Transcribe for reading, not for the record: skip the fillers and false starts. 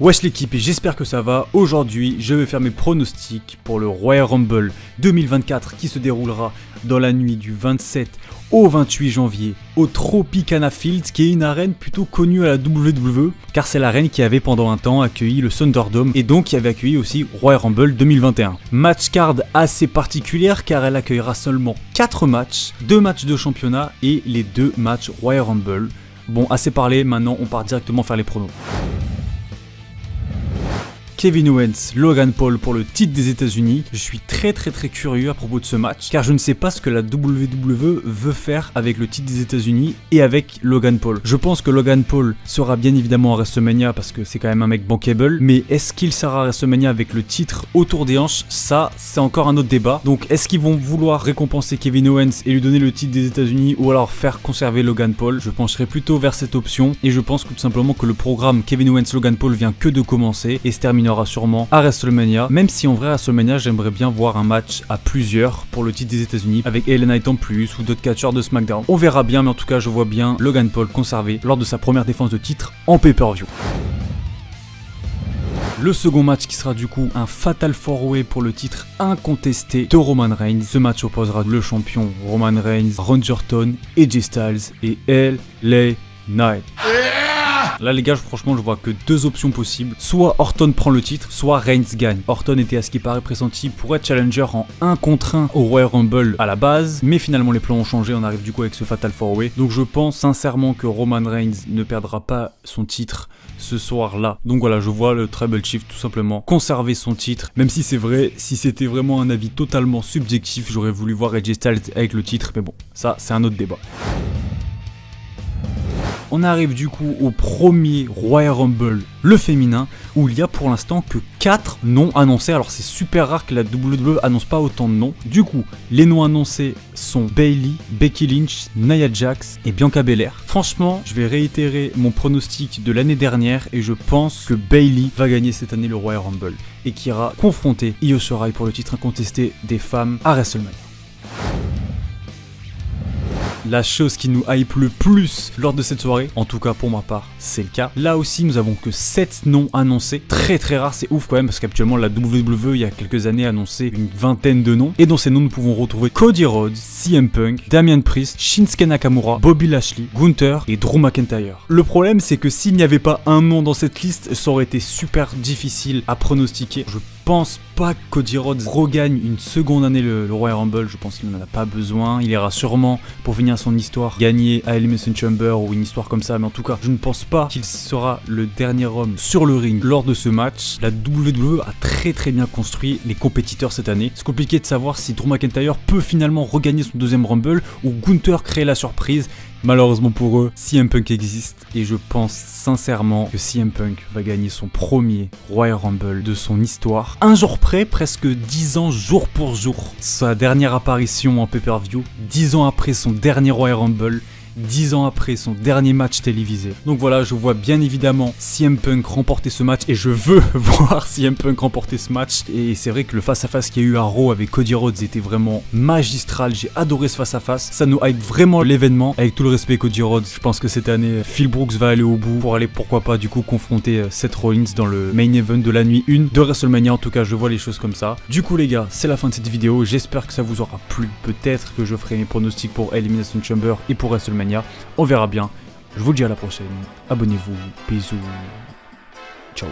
Wesh l'équipe et j'espère que ça va. Aujourd'hui je vais faire mes pronostics pour le Royal Rumble 2024 qui se déroulera dans la nuit du 27 au 28 janvier au Tropicana Field, qui est une arène plutôt connue à la WWE car c'est l'arène qui avait pendant un temps accueilli le Thunderdome et donc qui avait accueilli aussi Royal Rumble 2021. Match card assez particulière car elle accueillera seulement 4 matchs, 2 matchs de championnat et les 2 matchs Royal Rumble. Bon, assez parlé, maintenant on part directement faire les pronos. Kevin Owens, Logan Paul pour le titre des États-Unis. Je suis très curieux à propos de ce match car je ne sais pas ce que la WWE veut faire avec le titre des États-Unis et avec Logan Paul. Je pense que Logan Paul sera bien évidemment à WrestleMania parce que c'est quand même un mec bankable, mais est-ce qu'il sera à WrestleMania avec le titre autour des hanches? Ça, c'est encore un autre débat. Donc est-ce qu'ils vont vouloir récompenser Kevin Owens et lui donner le titre des États-Unis ou alors faire conserver Logan Paul? Je pencherai plutôt vers cette option et je pense tout simplement que le programme Kevin Owens-Logan Paul vient que de commencer et se terminera sûrement à WrestleMania, même si en vrai à WrestleMania j'aimerais bien voir un match à plusieurs pour le titre des États-Unis avec LA Knight en plus ou d'autres catcheurs de SmackDown. On verra bien, mais en tout cas je vois bien Logan Paul conservé lors de sa première défense de titre en pay-per-view. Le second match qui sera du coup un Fatal 4-Way pour le titre incontesté de Roman Reigns. Ce match opposera le champion Roman Reigns, Randy Orton, AJ Styles et LA Knight. Là les gars, franchement je vois que deux options possibles. Soit Orton prend le titre, soit Reigns gagne. Orton était à ce qui paraît pressenti pour être challenger en 1 contre 1 au Royal Rumble à la base. Mais finalement les plans ont changé, on arrive du coup avec ce Fatal 4-Way. Donc je pense sincèrement que Roman Reigns ne perdra pas son titre ce soir là. Donc voilà, je vois le Tribal Chief tout simplement conserver son titre. Même si c'est vrai, si c'était vraiment un avis totalement subjectif, j'aurais voulu voir AJ Styles avec le titre. Mais bon, ça c'est un autre débat. On arrive du coup au premier Royal Rumble, le féminin, où il y a pour l'instant que 4 noms annoncés. Alors c'est super rare que la WWE annonce pas autant de noms. Du coup, les noms annoncés sont Bayley, Becky Lynch, Nia Jax et Bianca Belair. Franchement, je vais réitérer mon pronostic de l'année dernière et je pense que Bayley va gagner cette année le Royal Rumble et qui ira confronter Io Shirai pour le titre incontesté des femmes à WrestleMania. La chose qui nous hype le plus lors de cette soirée, en tout cas pour ma part, c'est le cas. Là aussi, nous avons que 7 noms annoncés. Très rare, c'est ouf quand même, parce qu'actuellement, la WWE, il y a quelques années, a annoncé une vingtaine de noms. Et dans ces noms, nous pouvons retrouver Cody Rhodes, CM Punk, Damian Priest, Shinsuke Nakamura, Bobby Lashley, Gunther et Drew McIntyre. Le problème, c'est que s'il n'y avait pas un nom dans cette liste, ça aurait été super difficile à pronostiquer. Je pense pas que Cody Rhodes regagne une seconde année le Royal Rumble, je pense qu'il n'en a pas besoin. Il ira sûrement, pour finir son histoire, gagner à Elimination Chamber ou une histoire comme ça, mais en tout cas, je ne pense pas qu'il sera le dernier homme sur le ring lors de ce match. La WWE a très bien construit les compétiteurs cette année. C'est compliqué de savoir si Drew McIntyre peut finalement regagner son deuxième Rumble ou Gunther crée la surprise. Malheureusement pour eux, CM Punk existe et je pense sincèrement que CM Punk va gagner son premier Royal Rumble de son histoire. Un jour près, presque 10 ans jour pour jour. Sa dernière apparition en pay-per-view, 10 ans après son dernier Royal Rumble, 10 ans après son dernier match télévisé. Donc voilà, je vois bien évidemment CM Punk remporter ce match et je veux voir CM Punk remporter ce match. Et c'est vrai que le face-à-face qu'il y a eu à Raw avec Cody Rhodes était vraiment magistral. J'ai adoré ce face-à-face. Ça nous hype vraiment l'événement. Avec tout le respect Cody Rhodes, je pense que cette année, Phil Brooks va aller au bout pour aller pourquoi pas du coup confronter Seth Rollins dans le main event de la nuit 1 de WrestleMania. En tout cas, je vois les choses comme ça. Du coup les gars, c'est la fin de cette vidéo. J'espère que ça vous aura plu. Peut-être que je ferai mes pronostics pour Elimination Chamber et pour WrestleMania. On verra bien. Je vous dis à la prochaine. Abonnez-vous. Bisous. Ciao.